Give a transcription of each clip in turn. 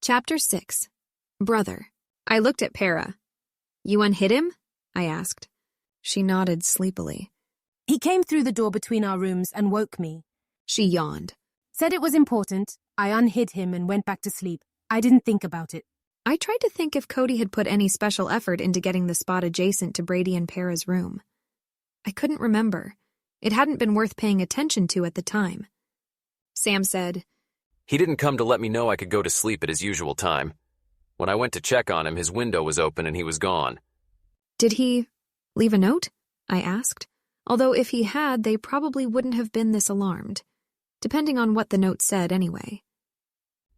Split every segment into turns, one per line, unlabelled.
Chapter 6. Brother. I looked at Para. You unhid him? I asked. She nodded sleepily.
He came through the door between our rooms and woke me.
She yawned.
Said it was important. I unhid him and went back to sleep. I didn't think about it.
I tried to think if Cody had put any special effort into getting the spot adjacent to Brady and Para's room. I couldn't remember. It hadn't been worth paying attention to at the time. Sam said,
He didn't come to let me know I could go to sleep at his usual time. When I went to check on him, his window was open and he was gone.
Did he leave a note? I asked. Although if he had, they probably wouldn't have been this alarmed. Depending on what the note said anyway.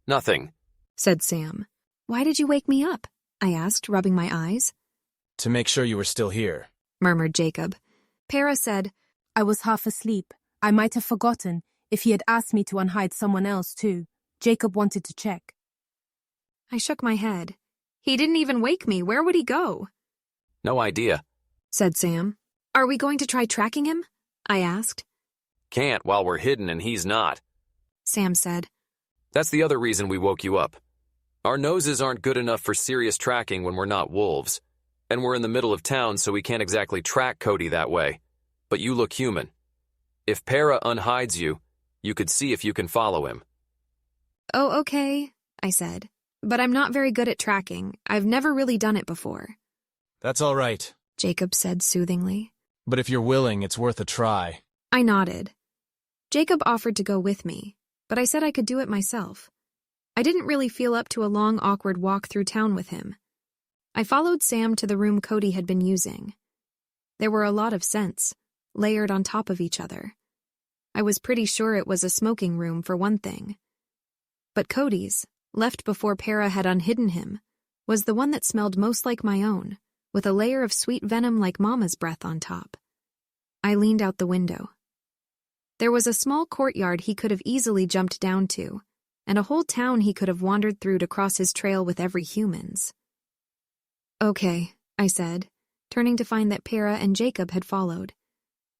Nothing,
said Sam. Why did you wake me up? I asked, rubbing my eyes.
To make sure you were still here,
murmured Jacob. Para said,
I was half asleep. I might have forgotten. If he had asked me to unhide someone else too. Jacob wanted to check.
I shook my head. He didn't even wake me. Where would he go?
No idea,
said Sam. Are we going to try tracking him? I asked.
Can't while we're hidden and he's not,
Sam said.
That's the other reason we woke you up. Our noses aren't good enough for serious tracking when we're not wolves. And we're in the middle of town, so we can't exactly track Cody that way. But you look human. If Para unhides you, you could see if you can follow him.
Oh, okay, I said. But I'm not very good at tracking. I've never really done it before.
That's all right,
Jacob said soothingly.
But if you're willing, it's worth a try.
I nodded. Jacob offered to go with me, but I said I could do it myself. I didn't really feel up to a long, awkward walk through town with him. I followed Sam to the room Cody had been using. There were a lot of scents, layered on top of each other. I was pretty sure it was a smoking room for one thing. But Cody's, left before Para had unhidden him, was the one that smelled most like my own, with a layer of sweet venom like Mama's breath on top. I leaned out the window. There was a small courtyard he could have easily jumped down to, and a whole town he could have wandered through to cross his trail with every human's. Okay, I said, turning to find that Para and Jacob had followed.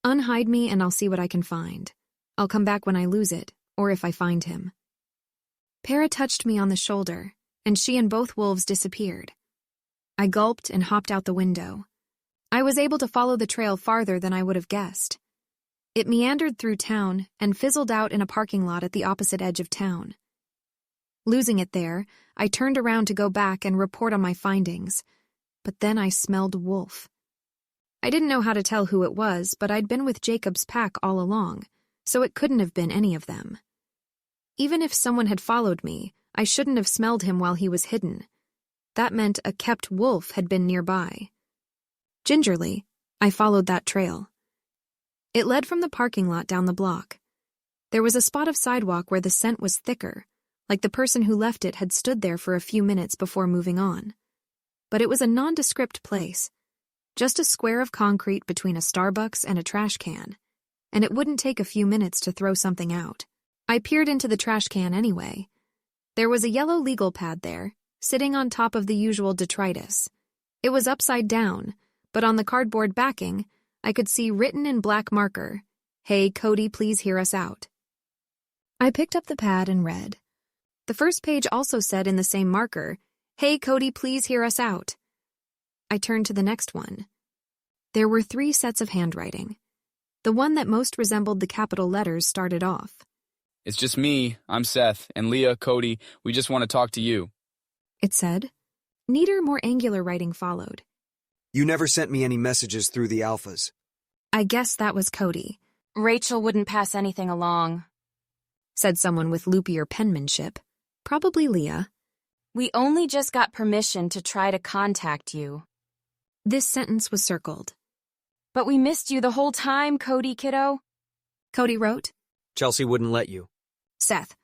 Unhide me and I'll see what I can find. I'll come back when I lose it, or if I find him. Para touched me on the shoulder, and she and both wolves disappeared. I gulped and hopped out the window. I was able to follow the trail farther than I would have guessed. It meandered through town and fizzled out in a parking lot at the opposite edge of town. Losing it there, I turned around to go back and report on my findings, but then I smelled wolf. I didn't know how to tell who it was, but I'd been with Jacob's pack all along, so it couldn't have been any of them. Even if someone had followed me, I shouldn't have smelled him while he was hidden. That meant a kept wolf had been nearby. Gingerly, I followed that trail. It led from the parking lot down the block. There was a spot of sidewalk where the scent was thicker, like the person who left it had stood there for a few minutes before moving on. But it was a nondescript place, just a square of concrete between a Starbucks and a trash can, and it wouldn't take a few minutes to throw something out. I peered into the trash can anyway. There was a yellow legal pad there, sitting on top of the usual detritus. It was upside down, but on the cardboard backing, I could see written in black marker, "Hey, Cody, please hear us out." I picked up the pad and read. The first page also said in the same marker, "Hey, Cody, please hear us out." I turned to the next one. There were 3 sets of handwriting. The one that most resembled the capital letters started off.
It's just me, I'm Seth, and Leah, Cody, we just want to talk to you.
It said. Neater, more angular writing followed.
You never sent me any messages through the alphas.
I guess that was Cody,
Rachel wouldn't pass anything along,
said someone with loopier penmanship. Probably Leah.
We only just got permission to try to contact you.
This sentence was circled.
But we missed you the whole time, Cody, kiddo.
Cody wrote.
Chelsea wouldn't let you.
Seth.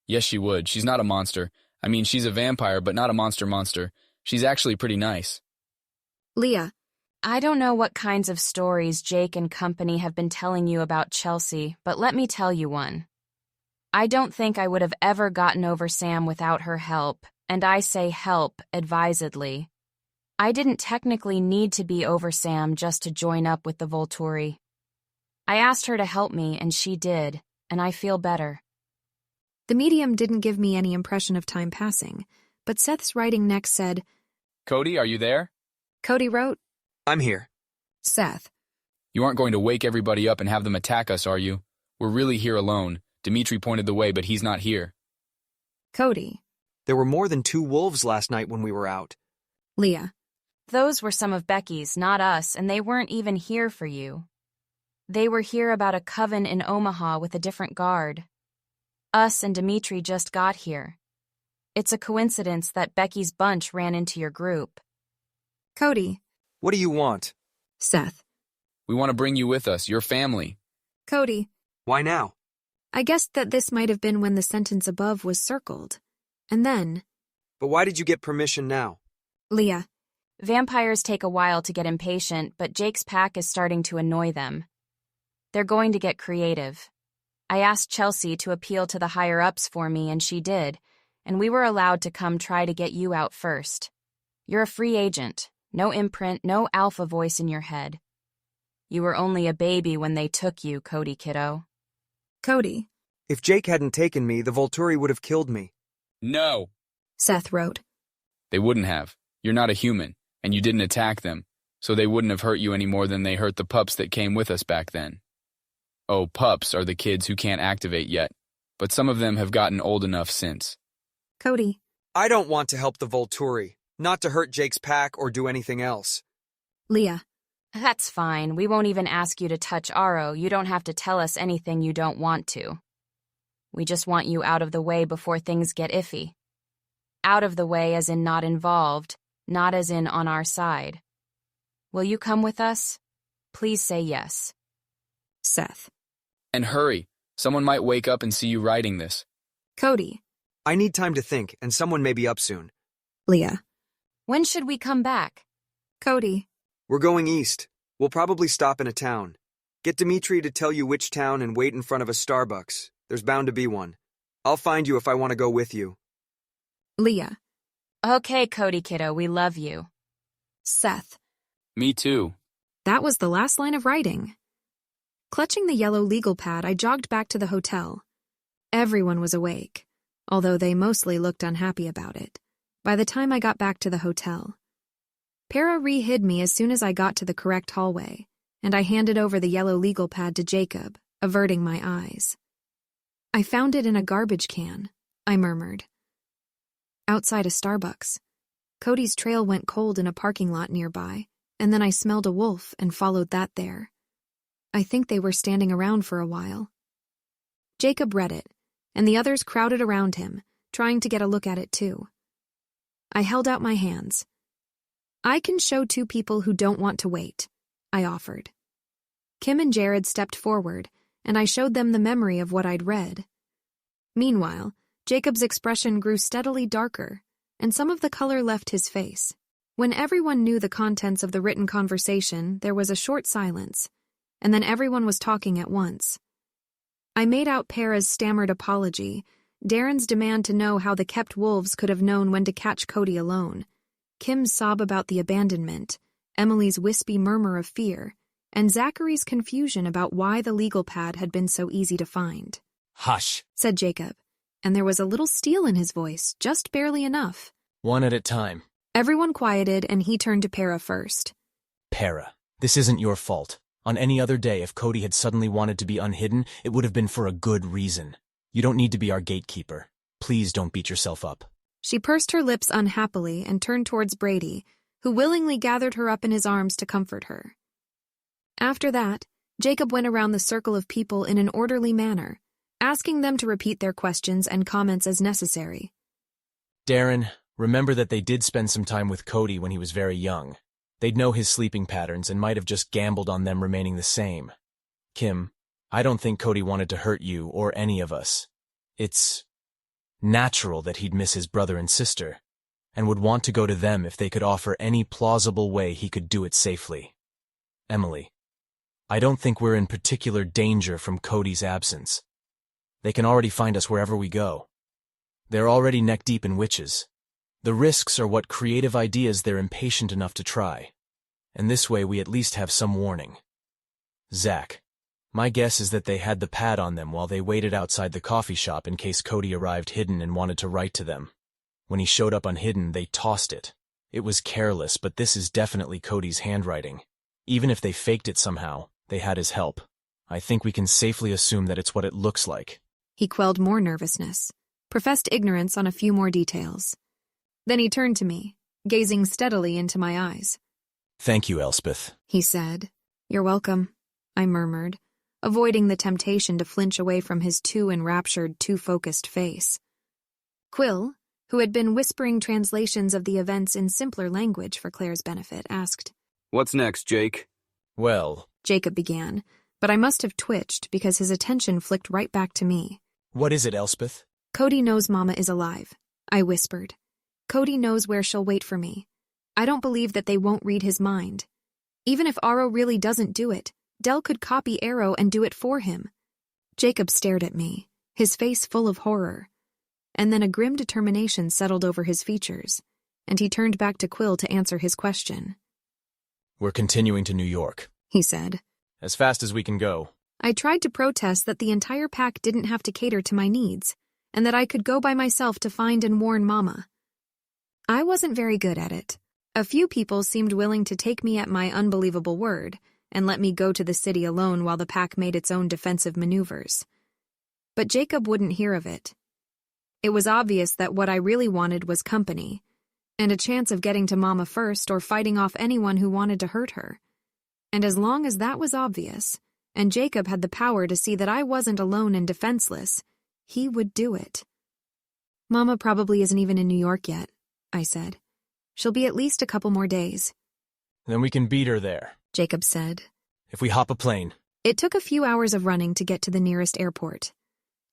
Yes, she would. She's not a monster. I mean, she's a vampire, but not a monster. She's actually pretty nice.
Leah.
I don't know what kinds of stories Jake and company have been telling you about Chelsea, but let me tell you one. I don't think I would have ever gotten over Sam without her help, and I say help advisedly. I didn't technically need to be over Sam just to join up with the Volturi. I asked her to help me, and she did, and I feel better.
The medium didn't give me any impression of time passing, but Seth's writing next said,
Cody, are you there?
Cody wrote,
I'm here.
Seth.
You aren't going to wake everybody up and have them attack us, are you? We're really here alone. Dimitri pointed the way, but he's not here.
Cody.
There were more than 2 wolves last night when we were out.
Leah.
Those were some of Becky's, not us, and they weren't even here for you. They were here about a coven in Omaha with a different guard. Us and Dimitri just got here. It's a coincidence that Becky's bunch ran into your group.
Cody.
What do you want?
Seth.
We want to bring you with us, your family.
Cody.
Why now?
I guessed that this might have been when the sentence above was circled. And then,
But why did you get permission now?
Leah.
Vampires take a while to get impatient, but Jake's pack is starting to annoy them. They're going to get creative. I asked Chelsea to appeal to the higher-ups for me, and she did, and we were allowed to come try to get you out first. You're a free agent. No imprint, no alpha voice in your head. You were only a baby when they took you, Cody kiddo.
Cody.
If Jake hadn't taken me, the Volturi would have killed me.
No!
Seth wrote,
They wouldn't have. You're not a human, and you didn't attack them, so they wouldn't have hurt you any more than they hurt the pups that came with us back then. Oh, pups are the kids who can't activate yet, but some of them have gotten old enough since.
Cody.
I don't want to help the Volturi, not to hurt Jake's pack or do anything else.
Leah.
That's fine. We won't even ask you to touch Aro. You don't have to tell us anything you don't want to. We just want you out of the way before things get iffy. Out of the way as in not involved, not as in on our side. Will you come with us? Please say yes.
Seth.
And hurry. Someone might wake up and see you writing this.
Cody.
I need time to think, and someone may be up soon.
Leah.
When should we come back?
Cody.
We're going east. We'll probably stop in a town. Get Dimitri to tell you which town and wait in front of a Starbucks. There's bound to be one. I'll find you if I want to go with you.
Leah.
Okay, Cody kiddo, we love you.
Seth.
Me too.
That was the last line of writing. Clutching the yellow legal pad, I jogged back to the hotel. Everyone was awake, although they mostly looked unhappy about it, by the time I got back to the hotel. Para re-hid me as soon as I got to the correct hallway, and I handed over the yellow legal pad to Jacob, averting my eyes. I found it in a garbage can, I murmured. Outside a Starbucks. Cody's trail went cold in a parking lot nearby, and then I smelled a wolf and followed that there. I think they were standing around for a while. Jacob read it, and the others crowded around him, trying to get a look at it too. I held out my hands. I can show 2 people who don't want to wait, I offered. Kim and Jared stepped forward, and I showed them the memory of what I'd read. Meanwhile, Jacob's expression grew steadily darker, and some of the color left his face. When everyone knew the contents of the written conversation, there was a short silence, and then everyone was talking at once. I made out Para's stammered apology, Darren's demand to know how the kept wolves could have known when to catch Cody alone, Kim's sob about the abandonment, Emily's wispy murmur of fear, and Zachary's confusion about why the legal pad had been so easy to find.
Hush.
Said Jacob, and there was a little steel in his voice, just barely enough.
One at a time.
Everyone quieted, and he turned to Para first.
Para, this isn't your fault. On any other day, if Cody had suddenly wanted to be unhidden, it would have been for a good reason. You don't need to be our gatekeeper. Please don't beat yourself up.
She pursed her lips unhappily and turned towards Brady, who willingly gathered her up in his arms to comfort her. After that, Jacob went around the circle of people in an orderly manner, asking them to repeat their questions and comments as necessary.
Darren, remember that they did spend some time with Cody when he was very young. They'd know his sleeping patterns and might have just gambled on them remaining the same. Kim, I don't think Cody wanted to hurt you or any of us. It's natural that he'd miss his brother and sister, and would want to go to them if they could offer any plausible way he could do it safely. Emily, I don't think we're in particular danger from Cody's absence. They can already find us wherever we go. They're already neck-deep in witches. The risks are what creative ideas they're impatient enough to try, and this way we at least have some warning. Zach, my guess is that they had the pad on them while they waited outside the coffee shop in case Cody arrived hidden and wanted to write to them. When he showed up unhidden, they tossed it. It was careless, but this is definitely Cody's handwriting. Even if they faked it somehow, they had his help. I think we can safely assume that it's what it looks like.
He quelled more nervousness, professed ignorance on a few more details. Then he turned to me, gazing steadily into my eyes.
Thank you, Elspeth,
He said. You're welcome, I murmured, avoiding the temptation to flinch away from his too enraptured, too focused face. Quill, who had been whispering translations of the events in simpler language for Claire's benefit, asked,
What's next, Jake?
Well,
Jacob began, but I must have twitched because his attention flicked right back to me.
what is it, Elspeth?
Cody knows Mama is alive, I whispered. Cody knows where she'll wait for me. I don't believe that they won't read his mind. Even if Aro really doesn't do it, Del could copy Arrow and do it for him. Jacob stared at me, his face full of horror. And then a grim determination settled over his features, and he turned back to Quill to answer his question.
We're continuing to New York.
He said.
As fast as we can go.
I tried to protest that the entire pack didn't have to cater to my needs, and that I could go by myself to find and warn Mama. I wasn't very good at it. A few people seemed willing to take me at my unbelievable word and let me go to the city alone while the pack made its own defensive maneuvers. But Jacob wouldn't hear of it. It was obvious that what I really wanted was company, and a chance of getting to Mama first or fighting off anyone who wanted to hurt her. And as long as that was obvious, and Jacob had the power to see that I wasn't alone and defenseless, he would do it. Mama probably isn't even in New York yet, I said. She'll be at least a couple more days.
Then we can beat her there.
Jacob said.
If we hop a plane.
It took a few hours of running to get to the nearest airport.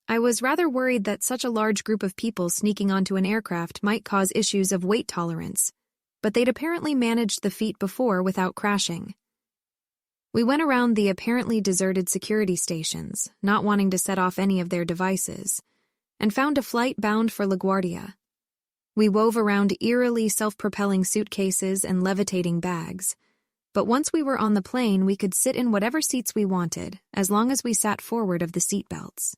I was rather worried that such a large group of people sneaking onto an aircraft might cause issues of weight tolerance, but they'd apparently managed the feat before without crashing. We went around the apparently deserted security stations, not wanting to set off any of their devices, and found a flight bound for LaGuardia. We wove around eerily self-propelling suitcases and levitating bags, but once we were on the plane, we could sit in whatever seats we wanted, as long as we sat forward of the seatbelts.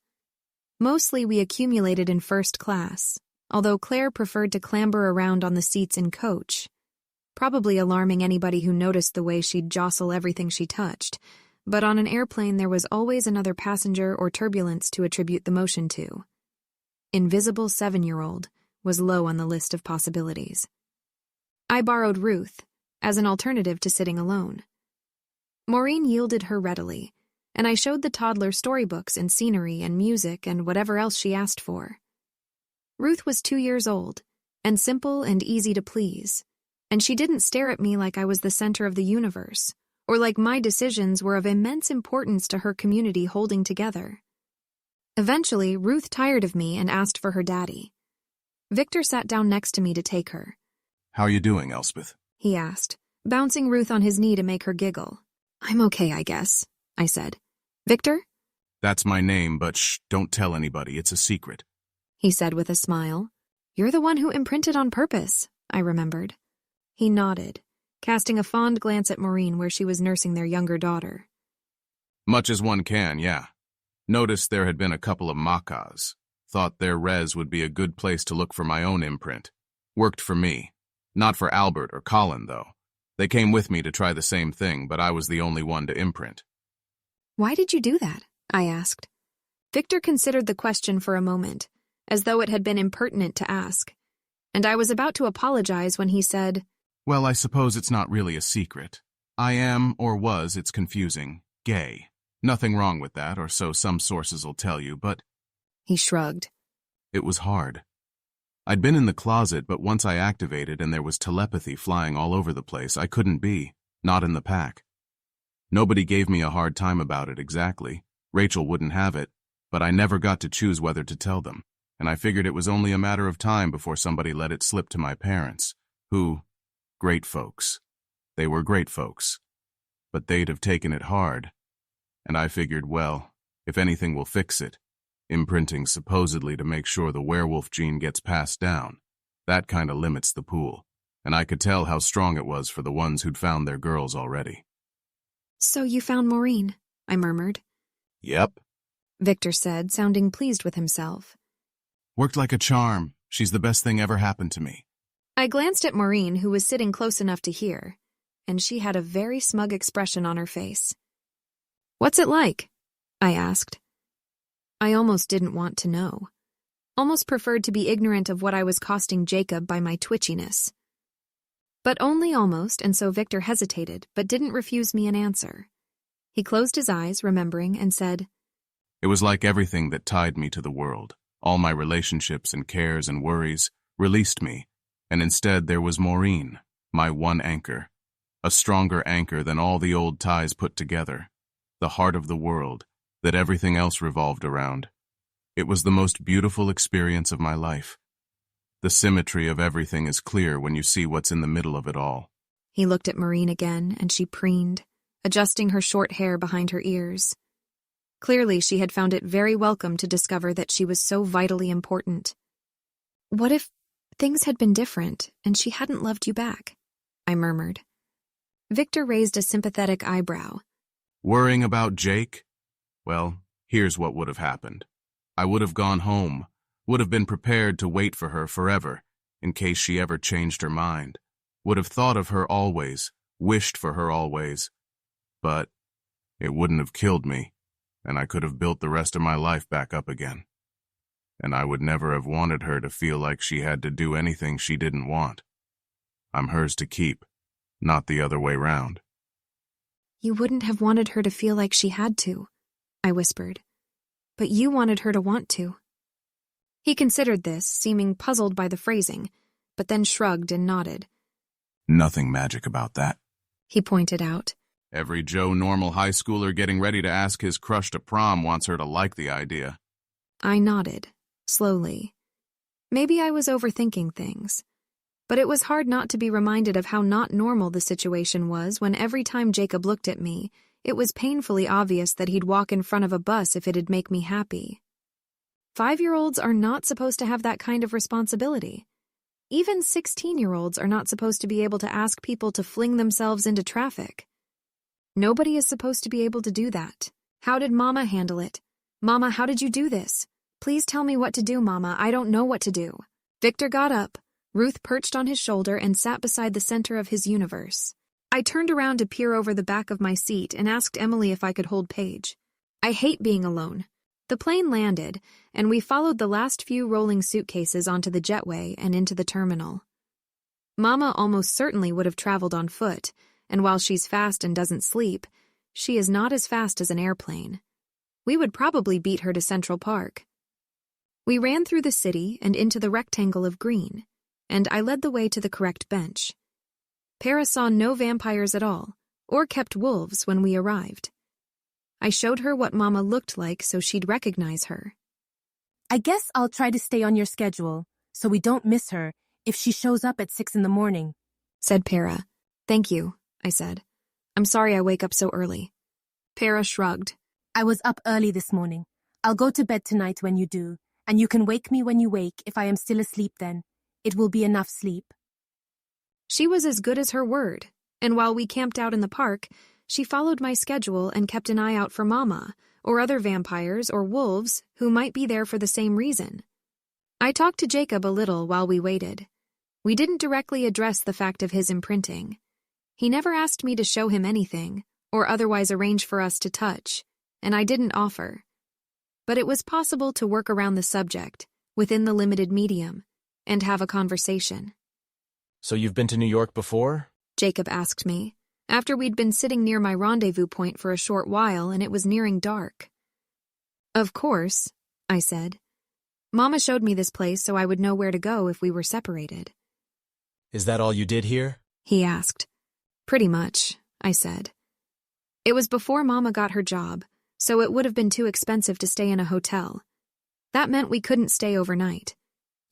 Mostly we accumulated in first class, although Claire preferred to clamber around on the seats in coach, probably alarming anybody who noticed the way she'd jostle everything she touched, but on an airplane there was always another passenger or turbulence to attribute the motion to. Invisible 7-year-old was low on the list of possibilities. I borrowed Ruth, as an alternative to sitting alone. Maureen yielded her readily, and I showed the toddler storybooks and scenery and music and whatever else she asked for. Ruth was 2 years old, and simple and easy to please, and she didn't stare at me like I was the center of the universe, or like my decisions were of immense importance to her community holding together. Eventually, Ruth tired of me and asked for her daddy. Victor sat down next to me to take her.
How are you doing, Elspeth?
He asked, bouncing Ruth on his knee to make her giggle. I'm okay, I guess, I said. Victor?
That's my name, but shh, don't tell anybody, it's a secret.
He said with a smile. You're the one who imprinted on purpose, I remembered. He nodded, casting a fond glance at Maureen where she was nursing their younger daughter.
Much as one can, yeah. Noticed there had been a couple of Makas. Thought their res would be a good place to look for my own imprint. Worked for me. Not for Albert or Colin, though. They came with me to try the same thing, but I was the only one to imprint.
Why did you do that? I asked. Victor considered the question for a moment, as though it had been impertinent to ask, and I was about to apologize when he said,
Well, I suppose it's not really a secret. I am, or was, it's confusing, gay. Nothing wrong with that, or so some sources will tell you, but...
He shrugged.
It was hard. I'd been in the closet, but once I activated and there was telepathy flying all over the place, I couldn't be, not in the pack. Nobody gave me a hard time about it exactly. Rachel wouldn't have it, but I never got to choose whether to tell them, and I figured it was only a matter of time before somebody let it slip to my parents, who, great folks. They were great folks. But they'd have taken it hard. And I figured, well, if anything will fix it, imprinting supposedly to make sure the werewolf gene gets passed down, that kind of limits the pool, and I could tell how strong it was for the ones who'd found their girls already.
So you found Maureen, I murmured.
Yep.
Victor said, sounding pleased with himself.
Worked like a charm. She's the best thing ever happened to me.
I glanced at Maureen, who was sitting close enough to hear, and she had a very smug expression on her face. "What's it like?" I asked. I almost didn't want to know. Almost preferred to be ignorant of what I was costing Jacob by my twitchiness. But only almost, and so Victor hesitated, but didn't refuse me an answer. He closed his eyes, remembering, and said,
It was like everything that tied me to the world. All my relationships and cares and worries released me, and instead there was Maureen, my one anchor. A stronger anchor than all the old ties put together. The heart of the world, that everything else revolved around. It was the most beautiful experience of my life. The symmetry of everything is clear when you see what's in the middle of it all.
He looked at Maureen again, and she preened, adjusting her short hair behind her ears. Clearly, she had found it very welcome to discover that she was so vitally important. "What if things had been different, and she hadn't loved you back?" I murmured. Victor raised a sympathetic eyebrow.
Worrying about Jake? Well, here's what would have happened. I would have gone home, would have been prepared to wait for her forever, in case she ever changed her mind, would have thought of her always, wished for her always. But it wouldn't have killed me, and I could have built the rest of my life back up again. And I would never have wanted her to feel like she had to do anything she didn't want. I'm hers to keep, not the other way round.
"You wouldn't have wanted her to feel like she had to," I whispered. "But you wanted her to want to." He considered this, seeming puzzled by the phrasing, but then shrugged and nodded.
Nothing magic about that.
He pointed out.
Every Joe normal high schooler getting ready to ask his crush to prom wants her to like the idea.
I nodded, slowly. Maybe I was overthinking things. But it was hard not to be reminded of how not normal the situation was when every time Jacob looked at me, it was painfully obvious that he'd walk in front of a bus if it'd make me happy. 5-year-olds are not supposed to have that kind of responsibility. Even 16-year-olds are not supposed to be able to ask people to fling themselves into traffic. Nobody is supposed to be able to do that. How did Mama handle it? "Mama, how did you do this? Please tell me what to do, Mama. I don't know what to do." Victor got up. Ruth perched on his shoulder and sat beside the center of his universe. I turned around to peer over the back of my seat and asked Emily if I could hold Paige. I hate being alone. The plane landed, and we followed the last few rolling suitcases onto the jetway and into the terminal. Mama almost certainly would have traveled on foot, and while she's fast and doesn't sleep, she is not as fast as an airplane. We would probably beat her to Central Park. We ran through the city and into the rectangle of green, and I led the way to the correct bench. Para saw no vampires at all, or kept wolves when we arrived. I showed her what Mama looked like so she'd recognize her.
I guess I'll try to stay on your schedule, so we don't miss her if she shows up at 6 in the morning,
said Para. "Thank you," I said. "I'm sorry I wake up so early." Para shrugged.
I was up early this morning. I'll go to bed tonight when you do, and you can wake me when you wake if I am still asleep then. It will be enough sleep.
She was as good as her word, and while we camped out in the park, she followed my schedule and kept an eye out for Mama, or other vampires or wolves who might be there for the same reason. I talked to Jacob a little while we waited. We didn't directly address the fact of his imprinting. He never asked me to show him anything, or otherwise arrange for us to touch, and I didn't offer. But it was possible to work around the subject, within the limited medium, and have a conversation.
So you've been to New York before?
Jacob asked me, after we'd been sitting near my rendezvous point for a short while and it was nearing dark. "Of course," I said. "Mama showed me this place so I would know where to go if we were separated."
Is that all you did here?
He asked. "Pretty much," I said. It was before Mama got her job, so it would have been too expensive to stay in a hotel. That meant we couldn't stay overnight.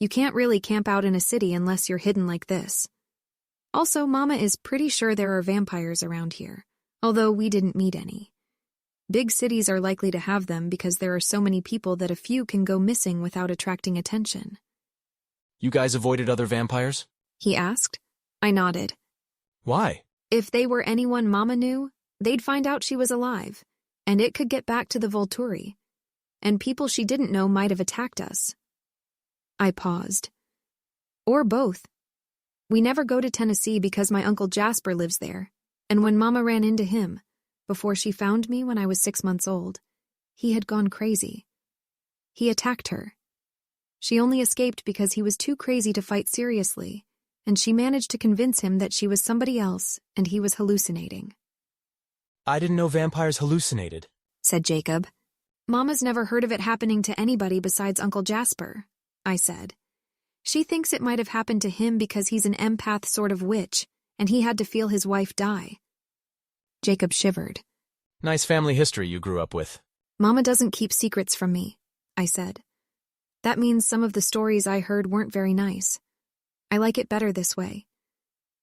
You can't really camp out in a city unless you're hidden like this. Also, Mama is pretty sure there are vampires around here, although we didn't meet any. Big cities are likely to have them because there are so many people that a few can go missing without attracting attention.
You guys avoided other vampires?
He asked. I nodded.
Why?
If they were anyone Mama knew, they'd find out she was alive, and it could get back to the Volturi. And people she didn't know might have attacked us. I paused. Or both. We never go to Tennessee because my Uncle Jasper lives there, and when Mama ran into him, before she found me when I was 6 months old, he had gone crazy. He attacked her. She only escaped because he was too crazy to fight seriously, and she managed to convince him that she was somebody else and he was hallucinating.
I didn't know vampires hallucinated,
Said Jacob. Mama's never heard of it happening to anybody besides Uncle Jasper, I said. She thinks it might have happened to him because he's an empath sort of witch, and he had to feel his wife die. Jacob shivered.
Nice family history you grew up with.
Mama doesn't keep secrets from me, I said. That means some of the stories I heard weren't very nice. I like it better this way.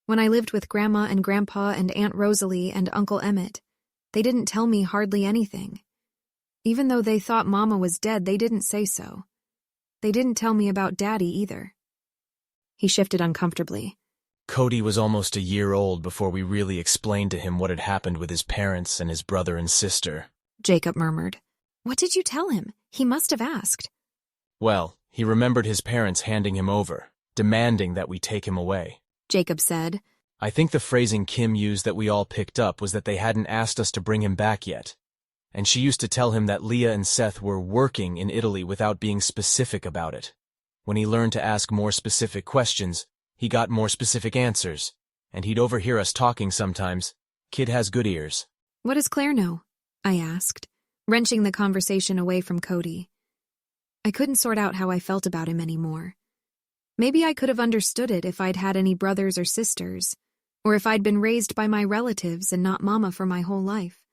When I lived with Grandma and Grandpa and Aunt Rosalie and Uncle Emmett, they didn't tell me hardly anything. Even though they thought Mama was dead, they didn't say so. They didn't tell me about Daddy either. He shifted uncomfortably.
Cody was almost a year old before we really explained to him what had happened with his parents and his brother and sister.
Jacob murmured. What did you tell him? He must have asked.
Well, he remembered his parents handing him over, demanding that we take him away.
Jacob said.
I think the phrasing Kim used that we all picked up was that they hadn't asked us to bring him back yet. And she used to tell him that Leah and Seth were working in Italy without being specific about it. When he learned to ask more specific questions, he got more specific answers, and he'd overhear us talking sometimes. Kid has good ears.
What does Claire know? I asked, wrenching the conversation away from Cody. I couldn't sort out how I felt about him anymore. Maybe I could have understood it if I'd had any brothers or sisters, or if I'd been raised by my relatives and not Mama for my whole life.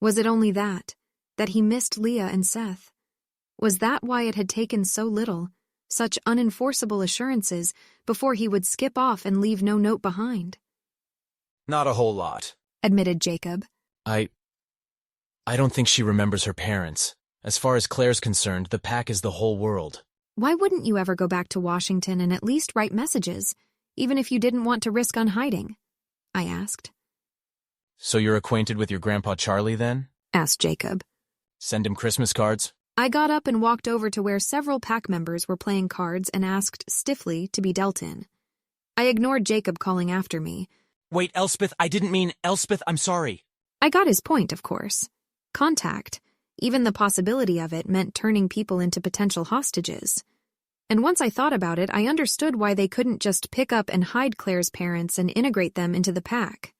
Was it only that he missed Leah and Seth? Was that why it had taken so little, such unenforceable assurances, before he would skip off and leave no note behind?
Not a whole lot,
admitted Jacob.
I don't think she remembers her parents. As far as Claire's concerned, the pack is the whole world.
Why wouldn't you ever go back to Washington and at least write messages, even if you didn't want to risk unhiding? I asked.
So you're acquainted with your Grandpa Charlie, then?
Asked Jacob.
Send him Christmas cards?
I got up and walked over to where several pack members were playing cards and asked stiffly to be dealt in. I ignored Jacob calling after me.
Wait, Elspeth, I didn't mean Elspeth, I'm sorry.
I got his point, of course. Contact, even the possibility of it, meant turning people into potential hostages. And once I thought about it, I understood why they couldn't just pick up and hide Claire's parents and integrate them into the pack.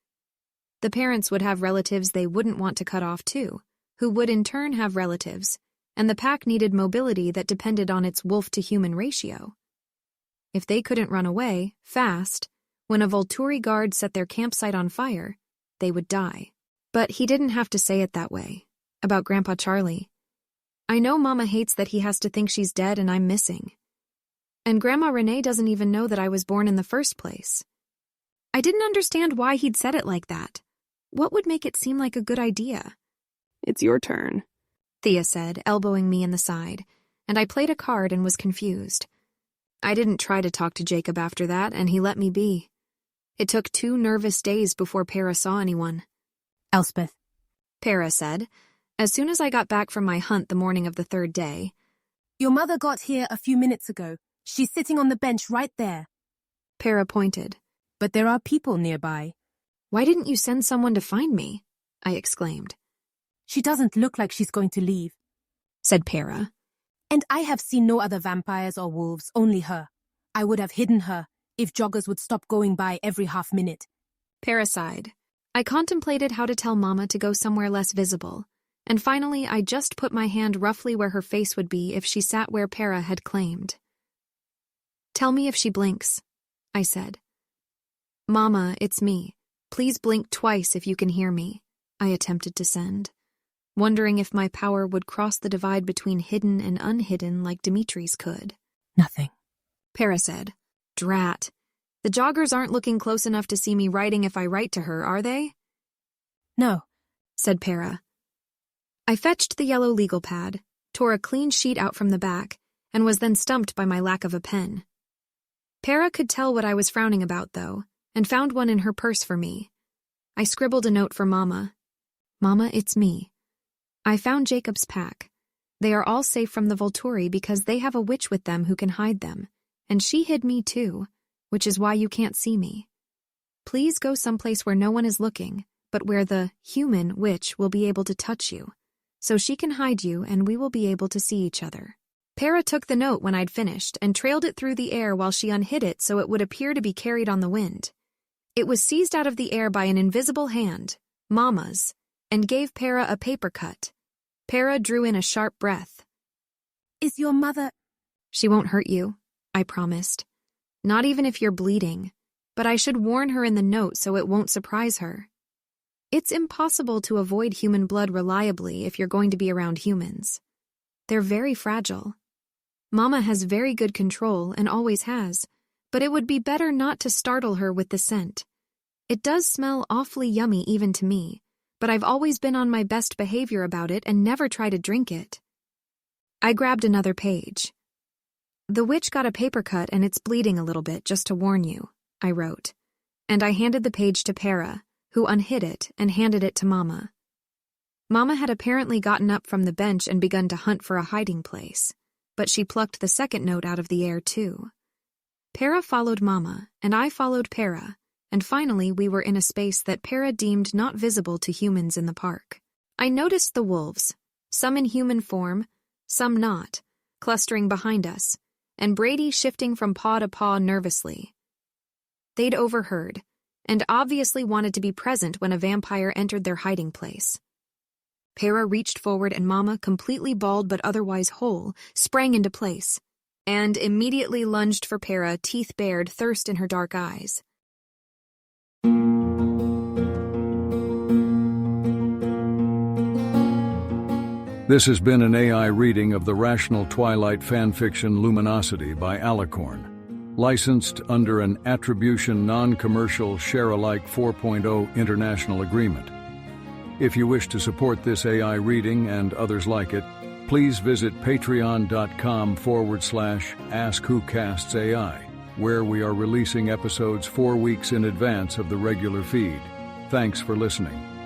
The parents would have relatives they wouldn't want to cut off too, who would in turn have relatives, and the pack needed mobility that depended on its wolf-to-human ratio. If they couldn't run away, fast, when a Volturi guard set their campsite on fire, they would die. But he didn't have to say it that way, about Grandpa Charlie. I know Mama hates that he has to think she's dead and I'm missing. And Grandma Renee doesn't even know that I was born in the first place. I didn't understand why he'd said it like that. What would make it seem like a good idea?
It's your turn,
Thea said, elbowing me in the side, and I played a card and was confused. I didn't try to talk to Jacob after that, and he let me be. It took 2 nervous days before Para saw anyone.
Elspeth,
Para said, as soon as I got back from my hunt the morning of the 3rd day.
your mother got here a few minutes ago. She's sitting on the bench right there.
Para pointed.
But there are people nearby.
Why didn't you send someone to find me? I exclaimed.
She doesn't look like she's going to leave,
Said Para.
And I have seen no other vampires or wolves, only her. I would have hidden her if joggers would stop going by every half minute.
Para sighed. I contemplated how to tell Mama to go somewhere less visible, and finally I just put my hand roughly where her face would be if she sat where Para had claimed. Tell me if she blinks, I said. Mama, it's me. Please blink twice if you can hear me, I attempted to send, wondering if my power would cross the divide between hidden and unhidden like Dimitri's could.
Nothing.
Para said. Drat. The joggers aren't looking close enough to see me writing if I write to her, are they?
No,
Said Para. I fetched the yellow legal pad, tore a clean sheet out from the back, and was then stumped by my lack of a pen. Para could tell what I was frowning about, though, and found one in her purse for me. I scribbled a note for Mama. Mama, it's me. I found Jacob's pack. They are all safe from the Volturi because they have a witch with them who can hide them, and she hid me too, which is why you can't see me. Please go someplace where no one is looking, but where the human witch will be able to touch you, so she can hide you and we will be able to see each other. Para took the note when I'd finished and trailed it through the air while she unhid it so it would appear to be carried on the wind. It was seized out of the air by an invisible hand, Mama's, and gave Para a paper cut. Para drew in a sharp breath.
Is your mother...
She won't hurt you, I promised. Not even if you're bleeding, but I should warn her in the note so it won't surprise her. It's impossible to avoid human blood reliably if you're going to be around humans. They're very fragile. Mama has very good control and always has, but it would be better not to startle her with the scent. It does smell awfully yummy even to me, but I've always been on my best behavior about it and never try to drink it. I grabbed another page. The witch got a paper cut and it's bleeding a little bit, just to warn you, I wrote, and I handed the page to Para, who unhid it and handed it to Mama. Mama had apparently gotten up from the bench and begun to hunt for a hiding place, but she plucked the second note out of the air too. Para followed Mama, and I followed Para, and finally we were in a space that Para deemed not visible to humans in the park. I noticed the wolves, some in human form, some not, clustering behind us, and Brady shifting from paw to paw nervously. They'd overheard, and obviously wanted to be present when a vampire entered their hiding place. Para reached forward and Mama, completely bald but otherwise whole, sprang into place, and immediately lunged for Para, teeth bared, thirst in her dark eyes.
This has been an AI reading of the Rational Twilight fanfiction Luminosity by Alicorn, licensed under an Attribution Non-Commercial Share-alike 4.0 international agreement. If you wish to support this AI reading and others like it, please visit patreon.com/AskWhoCastsAI, where we are releasing episodes 4 weeks in advance of the regular feed. Thanks for listening.